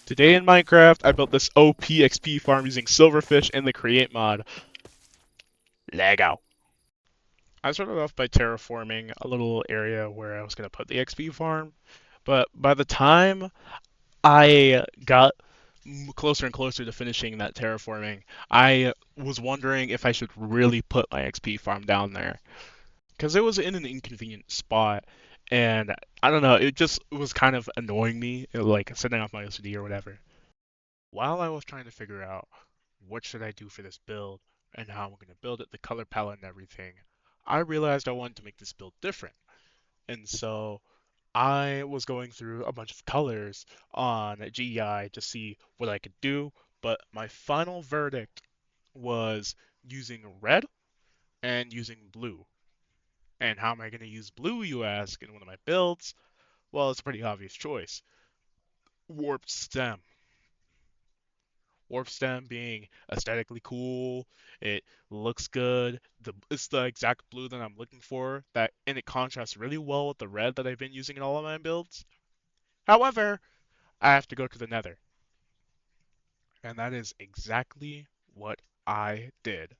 Today in Minecraft, I built this OP EXP farm using silverfish and the create mod. Lego. I started off by terraforming a little area where I was going to put the XP farm, but by the time I got closer and closer to finishing that terraforming, I was wondering if I should really put my XP farm down there. Because it was in an inconvenient spot, and I don't know, it just was kind of annoying me, like setting off my OCD or whatever. While I was trying to figure out what should I do for this build and how I'm going to build it, the color palette and everything, I realized I wanted to make this build different. And so I was going through a bunch of colors on GEI to see what I could do, but my final verdict was using red and using blue. And how am I going to use blue, you ask, in one of my builds? Well, it's a pretty obvious choice. Warped stem. Warp stem being aesthetically cool. It looks good. It's the exact blue that I'm looking for. That and it contrasts really well with the red that I've been using in all of my builds. However, I have to go to the Nether, and that is exactly what I did.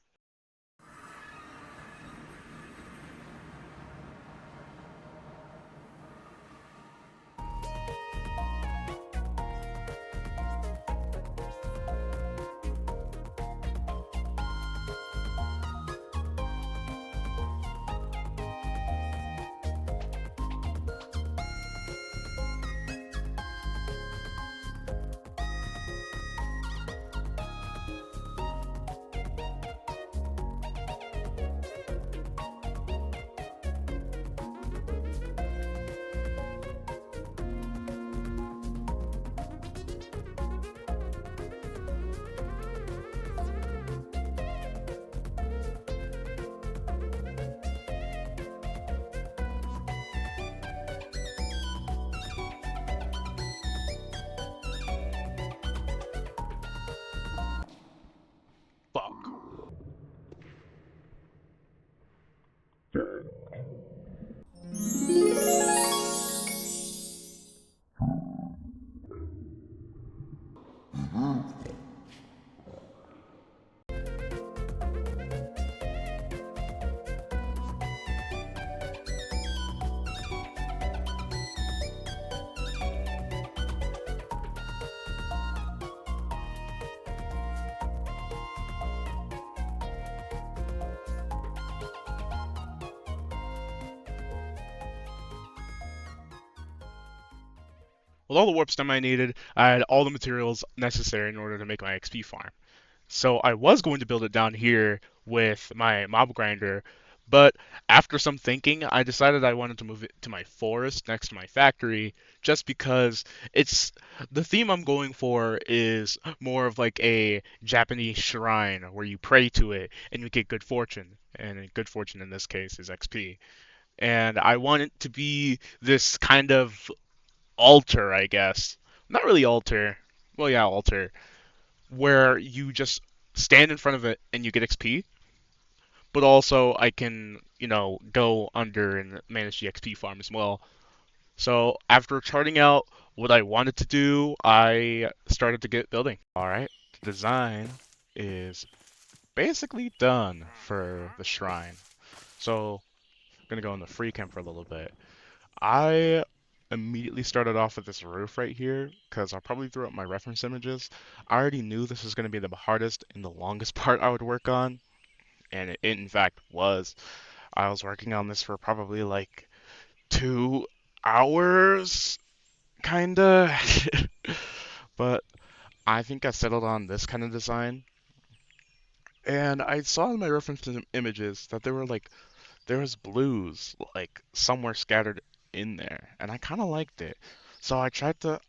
Fuck. With all the warp stem I needed, I had all the materials necessary in order to make my XP farm. So I was going to build it down here with my mob grinder, but after some thinking, I decided I wanted to move it to my forest next to my factory just because it's the theme I'm going for is more of like a Japanese shrine where you pray to it and you get good fortune. And good fortune in this case is XP. And I want it to be this kind of altar, I guess. Not really altar. Well, yeah, altar where you just stand in front of it and you get XP, but also I can, go under and manage the XP farm as well. So after charting out what I wanted to do, I started to get building. All right, the design is basically done for the shrine. So I'm gonna go in the free camp for a little bit. I immediately started off with this roof right here because I'll probably throw up my reference images. I already knew this was going to be the hardest and the longest part I would work on, and it in fact was. I was working on this for probably like 2 hours, kinda. But I think I settled on this kind of design. And I saw in my reference images that there was blues like somewhere scattered in there, and I kind of liked it. So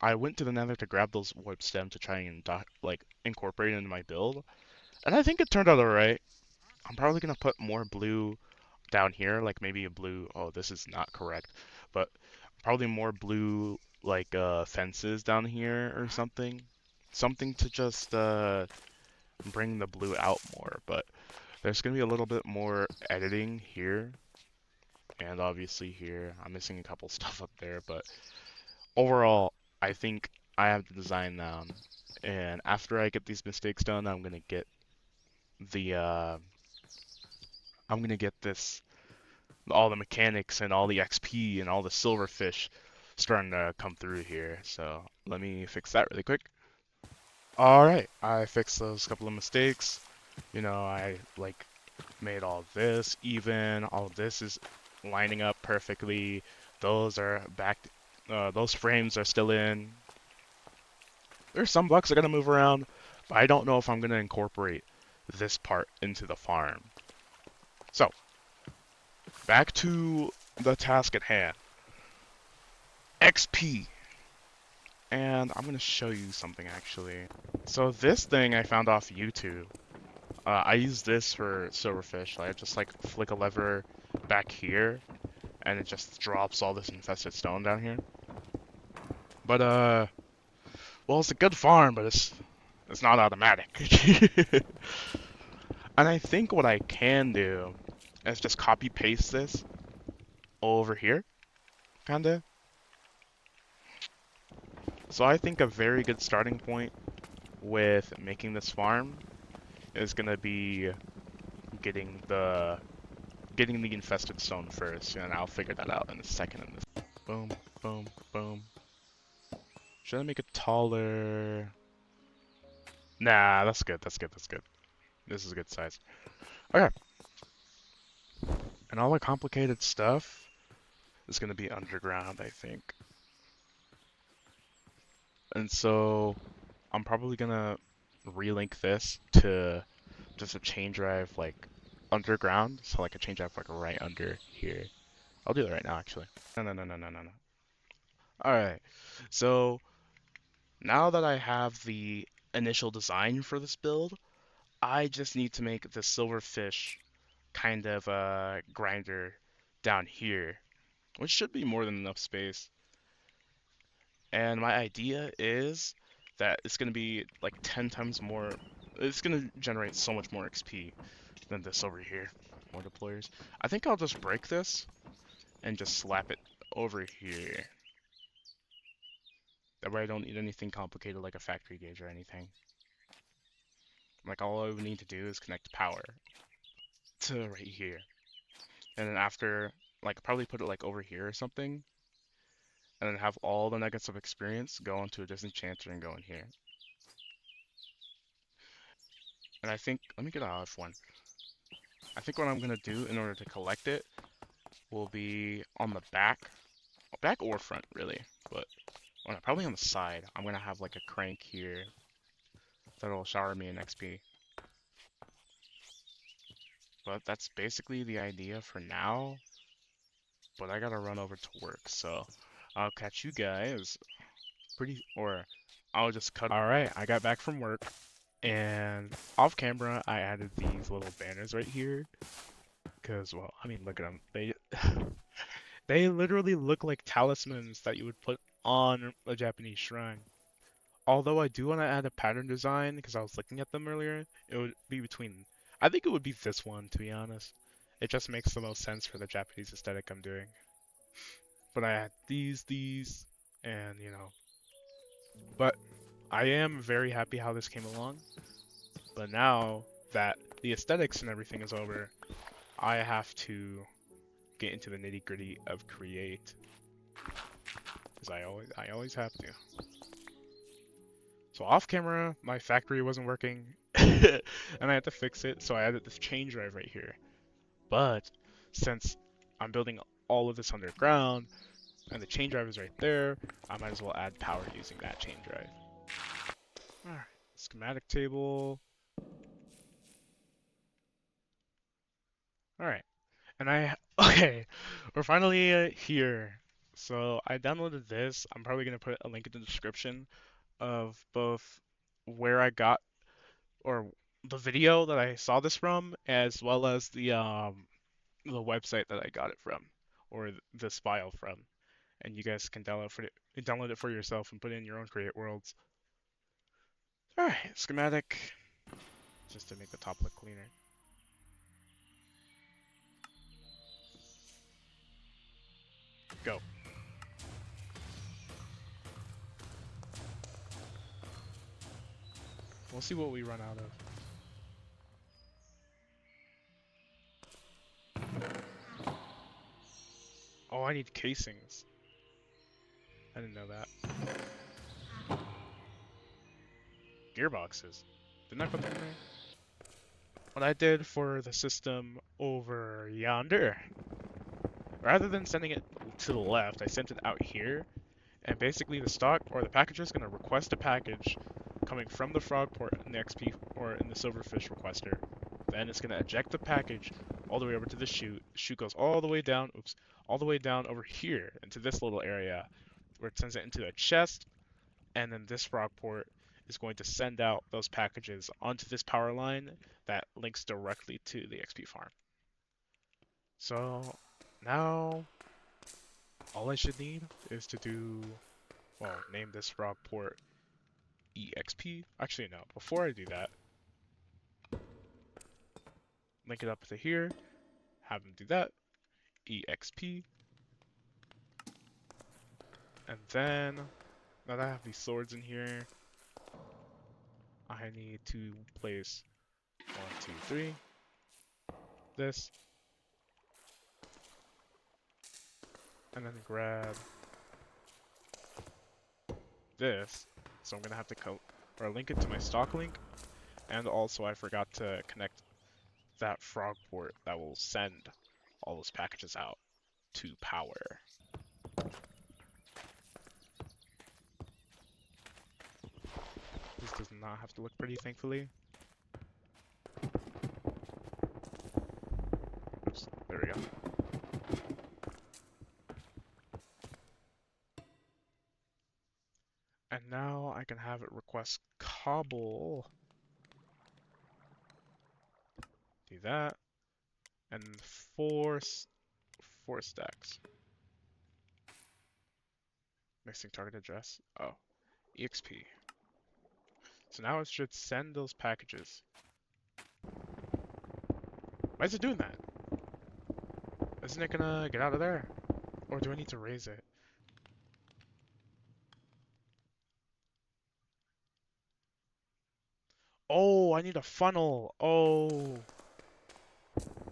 I went to the Nether to grab those warp stem to try and like incorporate it into my build, and I think it turned out alright. I'm probably gonna put more blue down here, like maybe a blue. Oh, this is not correct, but probably more blue like fences down here or something, something to just bring the blue out more. But there's gonna be a little bit more editing here and obviously here. I'm missing a couple stuff up there, but overall, I think I have the design down. And after I get these mistakes done, the I'm gonna get this all the mechanics and all the XP and all the silverfish starting to come through here. So let me fix that really quick. Alright, I fixed those couple of mistakes. You know, I like made all this even, all this is lining up perfectly. Those are back, those frames are still in. There's some blocks that are gonna move around, but I don't know if I'm gonna incorporate this part into the farm. So, back to the task at hand. XP. And I'm gonna show you something actually. So this thing I found off YouTube. I use this for silverfish. I just like flick a lever back here, and it just drops all this infested stone down here. But well, it's a good farm, but it's not automatic. And I think what I can do is just copy paste this over here, kinda. So I think a very good starting point with making this farm is gonna be getting the infested stone first, and I'll figure that out in a second. In this, boom, boom, boom. Should I make it taller? Nah, that's good. That's good. That's good. This is a good size. Okay. And all the complicated stuff is gonna be underground, I think. And so I'm probably gonna relink this to just a chain drive like underground, so like a chain drive like right under here. I'll do that right now, actually. No, no, no, no, no, no, no. All right. So now that I have the initial design for this build, I just need to make the silverfish kind of grinder down here, which should be more than enough space. And my idea is that it's going to be like 10 times more. It's going to generate so much more XP than this over here. More deployers. I think I'll just break this and just slap it over here. That way I don't need anything complicated like a factory gauge or anything. Like all I would need to do is connect power to right here. And then after, like probably put it like over here or something. And then have all the nuggets of experience go into a disenchanter and go in here. And I think, let me get an F1. I think what I'm going to do in order to collect it will be on the back or front really, but probably on the side. I'm going to have like a crank here that'll shower me in XP. But that's basically the idea for now, but I got to run over to work, so I'll catch you guys I'll just cut. Alright, I got back from work, and off camera I added these little banners right here. Because, well, I mean, look at them. They literally look like talismans that you would put on a Japanese shrine. Although I do want to add a pattern design, because I was looking at them earlier, it would be between... I think it would be this one, to be honest. It just makes the most sense for the Japanese aesthetic I'm doing. But I had these, and, you know... But I am very happy how this came along. But now that the aesthetics and everything is over, I have to get into the nitty-gritty of create, because I always have to. So off camera, my factory wasn't working, and I had to fix it, so I added this chain drive right here. But since I'm building all of this underground, and the chain drive is right there, I might as well add power using that chain drive. Alright, schematic table. Alright, and okay, we're finally here. So I downloaded this. I'm probably going to put a link in the description of both where I got, or the video that I saw this from, as well as the website that I got it from, or this file from, and you guys can download it for yourself and put it in your own create worlds. All right, schematic, just to make the top look cleaner. Go. We'll see what we run out of. Oh, I need casings. I didn't know that. Gearboxes. Didn't I put them in there? What I did for the system over yonder, rather than sending it to the left, I sent it out here, and basically the stock or the packager is going to request a package coming from the frog port in the XP or in the silverfish requester. Then it's going to eject the package all the way over to the chute. The chute goes all the way down, all the way down over here into this little area where it sends it into a chest, and then this frog port is going to send out those packages onto this power line that links directly to the XP farm. So now all I should need is to do, well, name this frog port EXP. Actually, no, before I do that, link it up to here, have them do that, EXP, and then now that I have these swords in here, I need to place 1, 2, 3, this, and then grab this. So I'm gonna have to link it to my stock link, and also I forgot to connect that frog port that will send all those packages out to power. This does not have to look pretty, thankfully. Oops, there we go. And now I can have it request cobble. Do that. And four stacks. Missing target address. Oh, EXP. So now it should send those packages. Why is it doing that? Isn't it gonna get out of there? Or do I need to raise it? Oh, I need a funnel. Oh.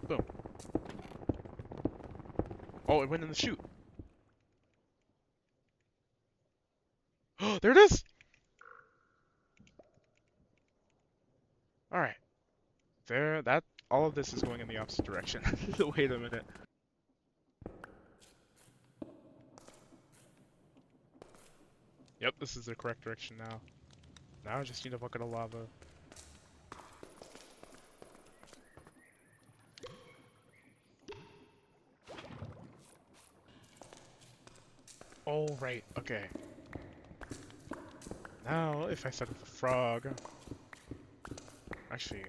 Boom. Oh, it went in the chute. Oh, there it is! Alright. There, all of this is going in the opposite direction. Wait a minute. Yep, this is the correct direction now. Now I just need a bucket of lava. Oh, right, okay. Now, if I set up the frog... Actually,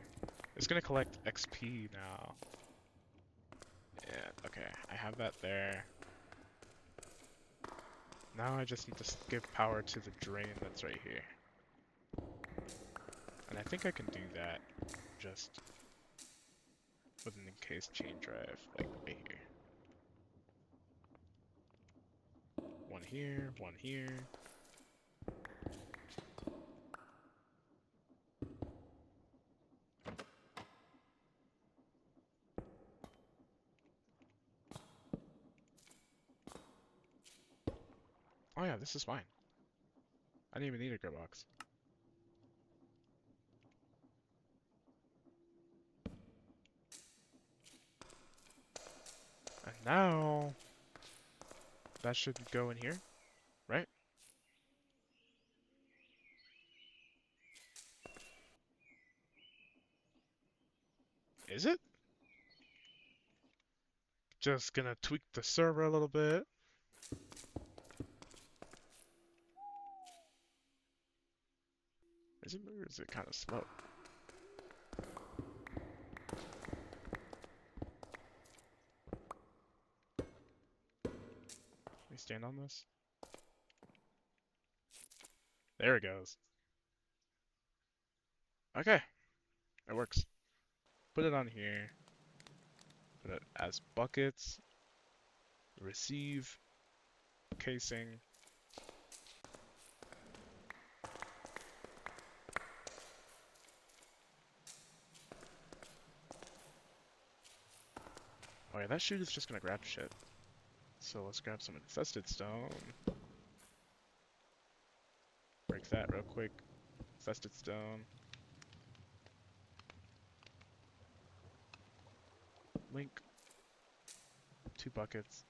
it's gonna collect XP now. Yeah, okay, I have that there. Now I just need to give power to the drain that's right here. And I think I can do that just with an encased chain drive, like right here. One here, one here. Oh yeah, this is fine. I didn't even need a gearbox. And now, that should go in here, right? Is it? Just gonna tweak the server a little bit. Is it, or is it kind of slow? Let me stand on this. There it goes. Okay, it works. Put it on here. Put it as buckets. Receive. Casing. Oh yeah, that chute is just gonna grab shit. So let's grab some infested stone. Break that real quick. Infested stone. Link. 2 buckets.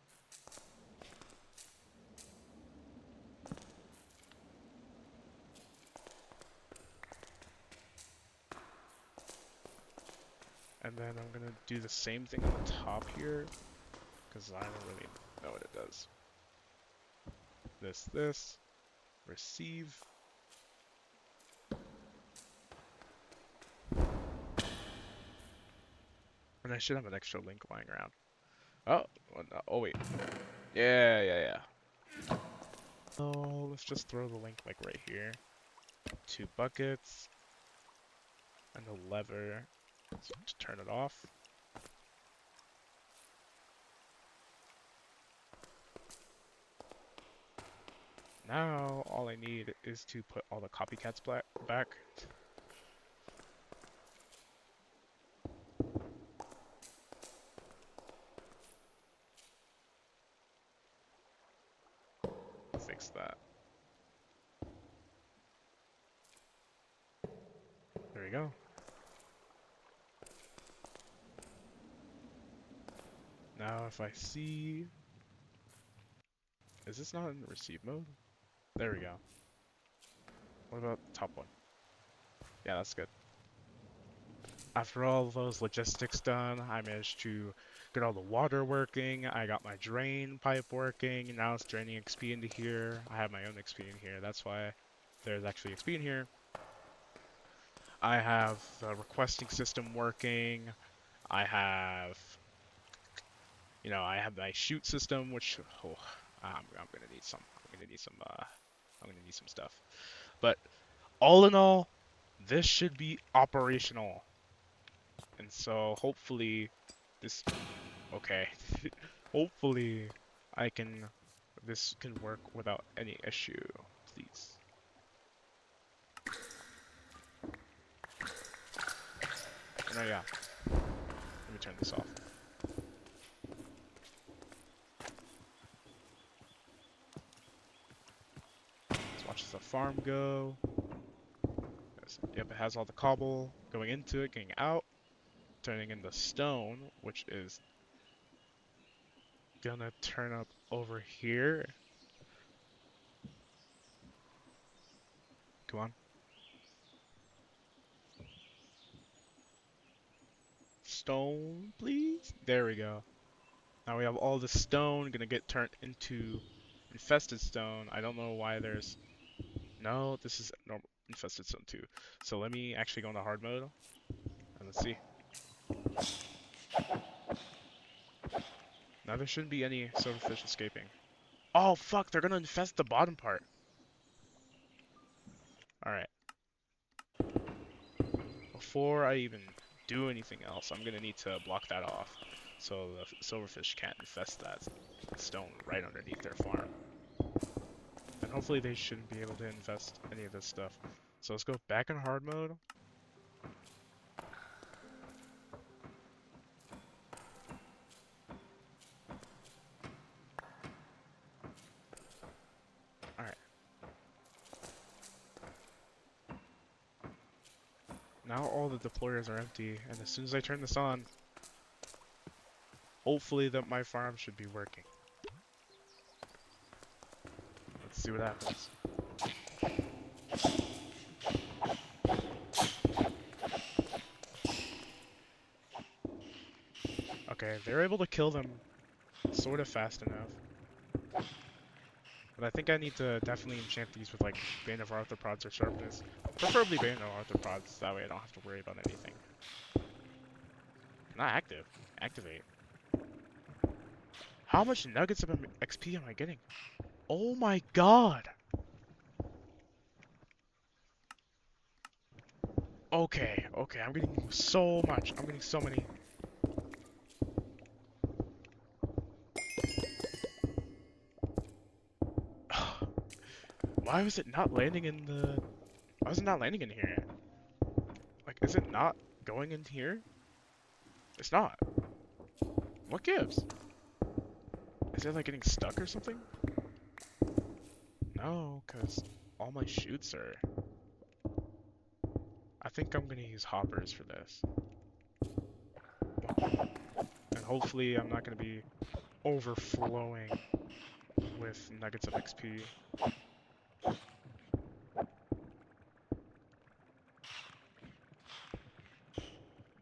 And then I'm gonna do the same thing on the top here, because I don't really know what it does. This, receive. And I should have an extra link lying around. Oh, no, oh wait. Yeah. Oh, let's just throw the link like right here. 2 buckets. And a lever to turn it off. Now, all I need is to put all the copycats back. Fix that. There we go. Now if I see... Is this not in receive mode? There we go. What about the top one? Yeah, that's good. After all those logistics done, I managed to get all the water working. I got my drain pipe working. Now it's draining XP into here. I have my own XP in here. That's why there's actually XP in here. I have the requesting system working. I have, I have my shoot system, which I'm gonna need some. I'm gonna need some stuff. But all in all, this should be operational. And so hopefully this, okay, hopefully this can work without any issue, please. Oh yeah, let me turn this off. Let's watch the farm go. Yep, it has all the cobble going into it, getting out, turning into stone, which is gonna turn up over here. Come on. Stone, please? There we go. Now we have all the stone gonna get turned into infested stone. I don't know why there's... No, this is normal infested stone too. So let me actually go into hard mode, and let's see. Now there shouldn't be any silverfish escaping. Oh fuck, they're gonna infest the bottom part. Alright. Before I even do anything else, I'm gonna need to block that off, so the silverfish can't infest that stone right underneath their farm. And hopefully they shouldn't be able to infest any of this stuff. So let's go back in hard mode. Alright. Now all the deployers are empty, and as soon as I turn this on, hopefully my farm should be working. Let's see what happens. Okay, they're able to kill them sort of fast enough. But I think I need to definitely enchant these with like Bane of Arthropods or Sharpness. Preferably Bane of Arthropods, that way I don't have to worry about anything. Not active. Activate. How much nuggets of XP am I getting? Oh my god! Okay, I'm getting so much. I'm getting so many. Why was it not landing in the... Why was it not landing in here? Like, is it not going in here? It's not. What gives? Is it like getting stuck or something? No, because all my shoots are... I think I'm gonna use hoppers for this. And hopefully I'm not gonna be overflowing with nuggets of XP.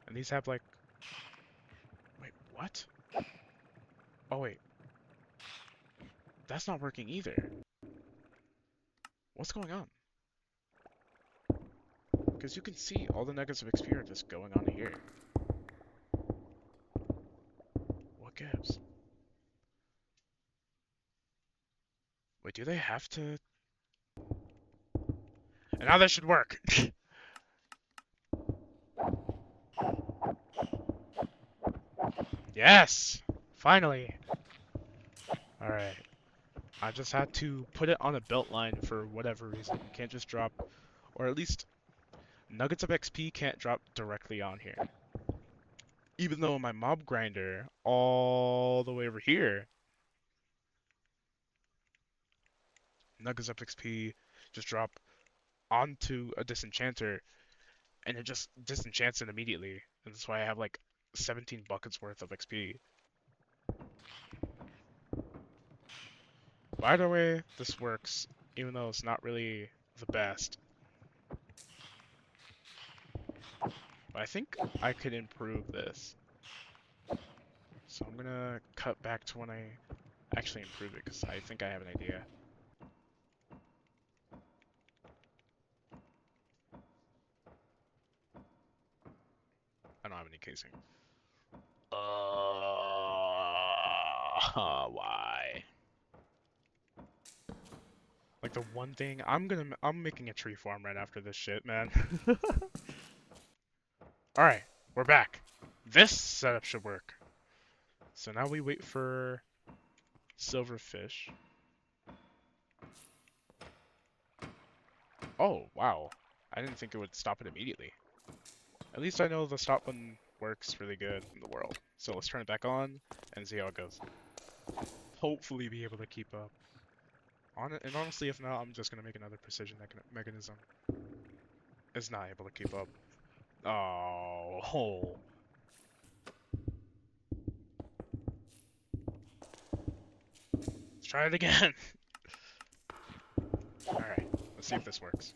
And these have like... Wait, what? Oh wait. That's not working either. What's going on? Because you can see all the nuggets of XP are just going on here. What gives? Wait, do they have to... And now that should work! Yes! Finally! Alright. I just had to put it on a belt line for whatever reason. You can't just drop... Or at least... Nuggets of XP can't drop directly on here. Even though my mob grinder, all the way over here, nuggets of XP just drop onto a disenchanter, and it just disenchants it immediately. And that's why I have like 17 buckets worth of XP. By the way, this works, even though it's not really the best. But I think I could improve this. So I'm gonna cut back to when I actually improve it, because I think I have an idea. I don't have any casing. Why? Like the one thing I'm making a tree farm right after this shit, man. Alright, we're back. This setup should work. So now we wait for silverfish. Oh, wow. I didn't think it would stop it immediately. At least I know the stop button works really good in the world. So let's turn it back on and see how it goes. Hopefully be able to keep up. And honestly, if not, I'm just gonna make another precision mechanism. It's not able to keep up. Oh. Let's try it again. Alright, let's see if this works.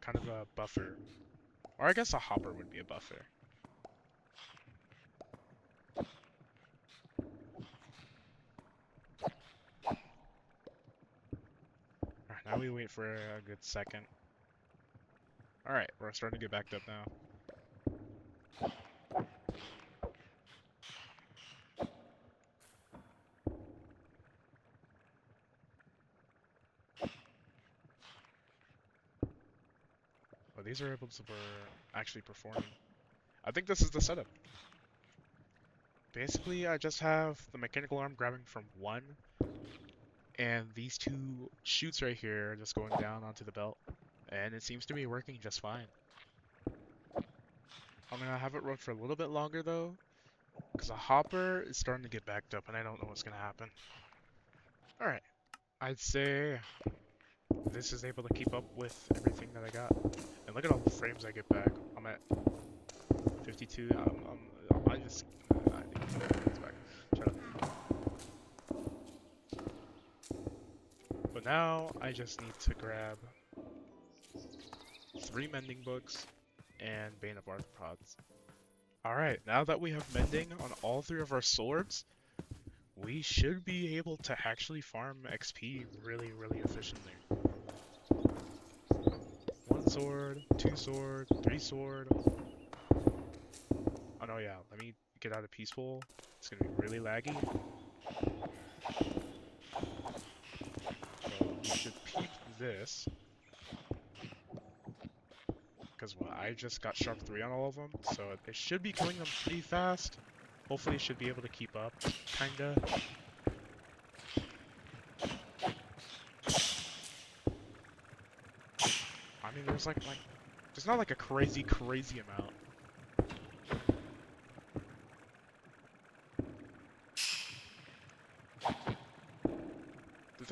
Kind of a buffer. Or I guess a hopper would be a buffer. Alright, now we wait for a good second. Alright, we're starting to get backed up now. Well, these are able to actually perform. I think this is the setup. Basically, I just have the mechanical arm grabbing from one, and these two chutes right here are just going down onto the belt. And it seems to be working just fine. I'm gonna have it run for a little bit longer though, because a hopper is starting to get backed up and I don't know what's gonna happen. Alright, I'd say this is able to keep up with everything that I got. And look at all the frames I get back. I'm at 52. I just... I need to put frames back. Shut up. But now I just need to grab 3 mending books and Bane of Arthropods. Alright, now that we have mending on all 3 of our swords, we should be able to actually farm XP really, really efficiently. 1 sword, 2 sword, 3 sword. Oh no, yeah, let me get out of peaceful. It's gonna be really laggy. So we should peep this. Because I just got sharp 3 on all of them, so it should be killing them pretty fast. Hopefully it should be able to keep up, kinda. I mean, there's there's not like a crazy amount.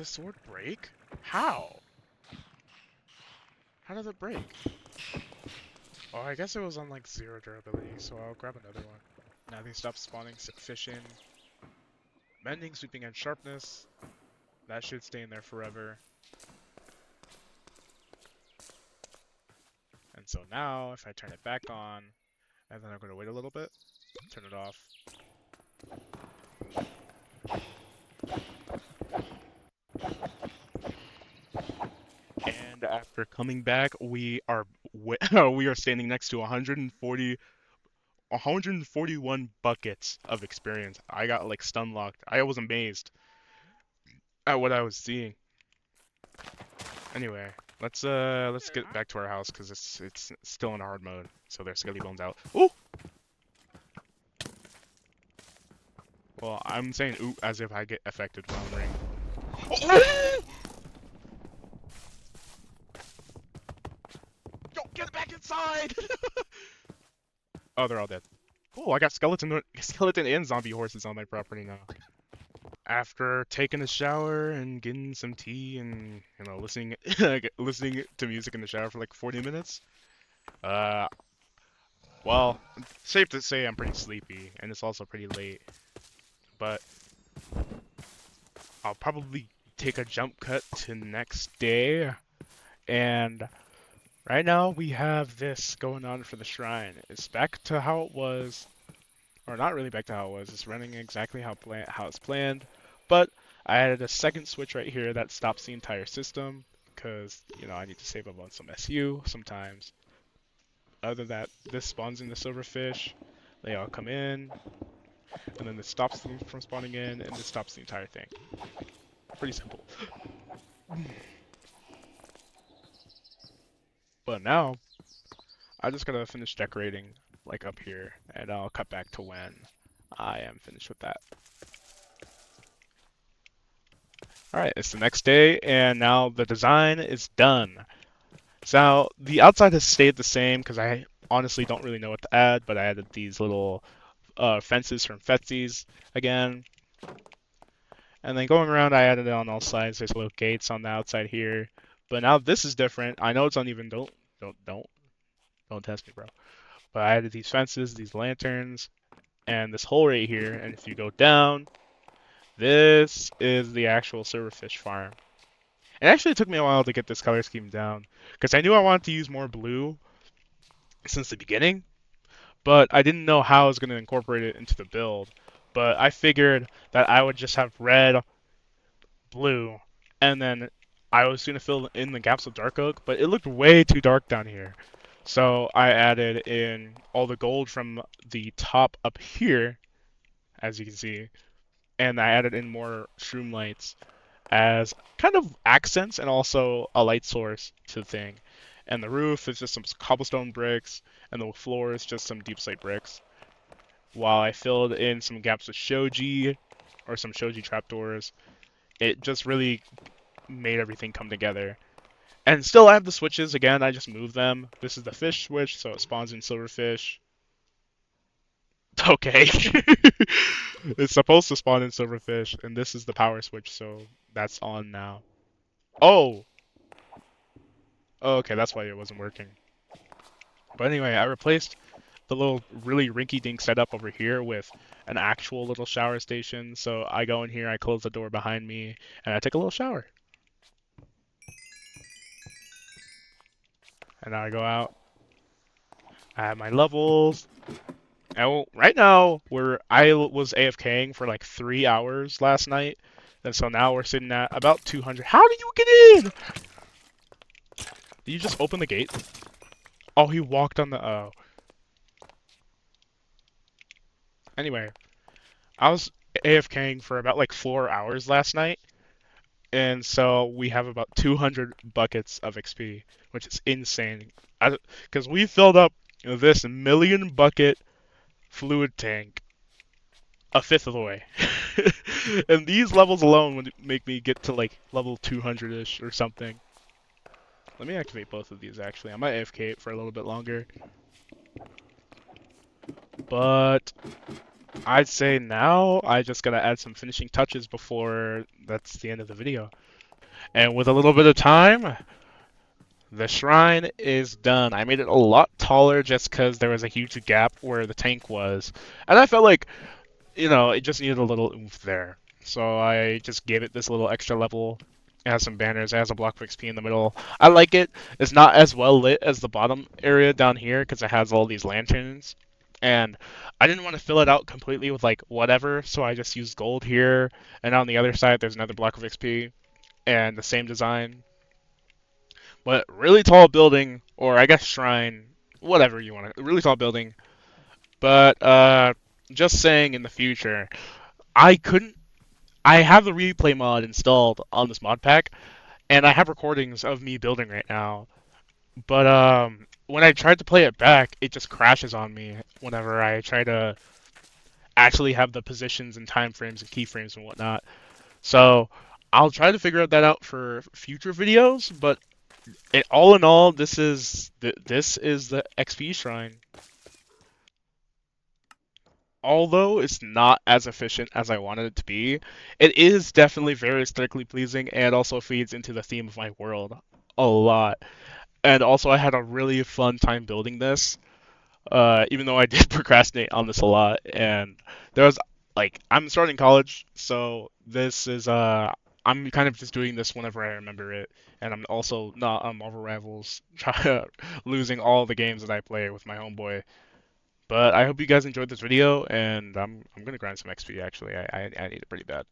the sword break? How? How did it break? Oh, I guess it was on like 0 durability, so I'll grab another one. Now they stop spawning sufficient. Mending, sweeping, and sharpness. That should stay in there forever. And so now, if I turn it back on, and then I'm going to wait a little bit, turn it off. And after coming back, we are we are standing next to 141 buckets of experience. I got like stun locked. I was amazed at what I was seeing. Anyway, let's get back to our house because it's still in hard mode. So there's skelly bones out. Ooh. Well, I'm saying ooh as if I get affected when I'm ring. Oh! Yo, get back inside! Oh, they're all dead. Cool, I got skeleton and zombie horses on my property now. After taking a shower and getting some tea and listening listening to music in the shower for like 40 minutes, well, safe to say I'm pretty sleepy and it's also pretty late. But I'll probably take a jump cut to next day, and right now we have this going on for the shrine. It's back to how it was. Or not really back to how it was. It's running exactly how it's planned, but I added a second switch right here that stops the entire system because I need to save up on some SU sometimes. Other than that, this spawns in the silverfish. They all come in, and then this stops them from spawning in, and this stops the entire thing. Pretty simple. But now, I just gotta finish decorating like up here, and I'll cut back to when I am finished with that. Alright, it's the next day, and now the design is done. So the outside has stayed the same because I honestly don't really know what to add, but I added these little fences from Fetsies again. And then going around, I added it on all sides. There's little gates on the outside here. But now this is different. I know it's uneven. Don't test me, bro. But I added these fences, these lanterns, and this hole right here. And if you go down, this is the actual silverfish farm. It actually took me a while to get this color scheme down because I knew I wanted to use more blue since the beginning, but I didn't know how I was going to incorporate it into the build. But I figured that I would just have red, blue, and then I was going to fill in the gaps with dark oak, but it looked way too dark down here. So I added in all the gold from the top up here, as you can see, and I added in more shroom lights as kind of accents and also a light source to the thing. And the roof is just some cobblestone bricks, and the floor is just some deep slate bricks. While I filled in some gaps with shoji, or some shoji trapdoors, it just really made everything come together. And still I have the switches, again, I just moved them. This is the fish switch, so it spawns in silverfish. Okay. It's supposed to spawn in silverfish, and this is the power switch, so that's on now. Oh! Okay, that's why it wasn't working. But anyway, I replaced the little really rinky-dink setup over here with an actual little shower station. So I go in here, I close the door behind me, and I take a little shower. And now I go out. I have my levels. And right now, I was AFKing for like 3 hours last night. And so now we're sitting at about 200. How did you get in? Did you just open the gate? Oh, he walked on the... Oh. Anyway, I was AFKing for about like 4 hours last night. And so we have about 200 buckets of XP, which is insane. Because we filled up this million bucket fluid tank a fifth of the way. And these levels alone would make me get to like level 200-ish or something. Let me activate both of these actually. I might AFK it for a little bit longer. But I'd say now I just gotta add some finishing touches before that's the end of the video. And with a little bit of time, the shrine is done. I made it a lot taller just because there was a huge gap where the tank was. And I felt like, it just needed a little oomph there. So I just gave it this little extra level. It has some banners, it has a block of XP in the middle. I like it. It's not as well lit as the bottom area down here because it has all these lanterns. And I didn't want to fill it out completely with like whatever, so I just used gold here. And on the other side, there's another block of XP and the same design. But really tall building, or I guess shrine, whatever you want to, really tall building. But just saying in the future, I couldn't. I have the replay mod installed on this mod pack, and I have recordings of me building right now. But when I tried to play it back, it just crashes on me whenever I try to actually have the positions and time frames and keyframes and whatnot. So I'll try to figure that out for future videos. But all in all, this is the XP shrine. Although it's not as efficient as I wanted it to be, it is definitely very aesthetically pleasing and also feeds into the theme of my world a lot. And also, I had a really fun time building this, even though I did procrastinate on this a lot. And there was like, I'm starting college, so I'm kind of just doing this whenever I remember it. And I'm also not on Marvel Rivals, losing all the games that I play with my homeboy. But I hope you guys enjoyed this video, and I'm gonna grind some XP actually. I need it pretty bad.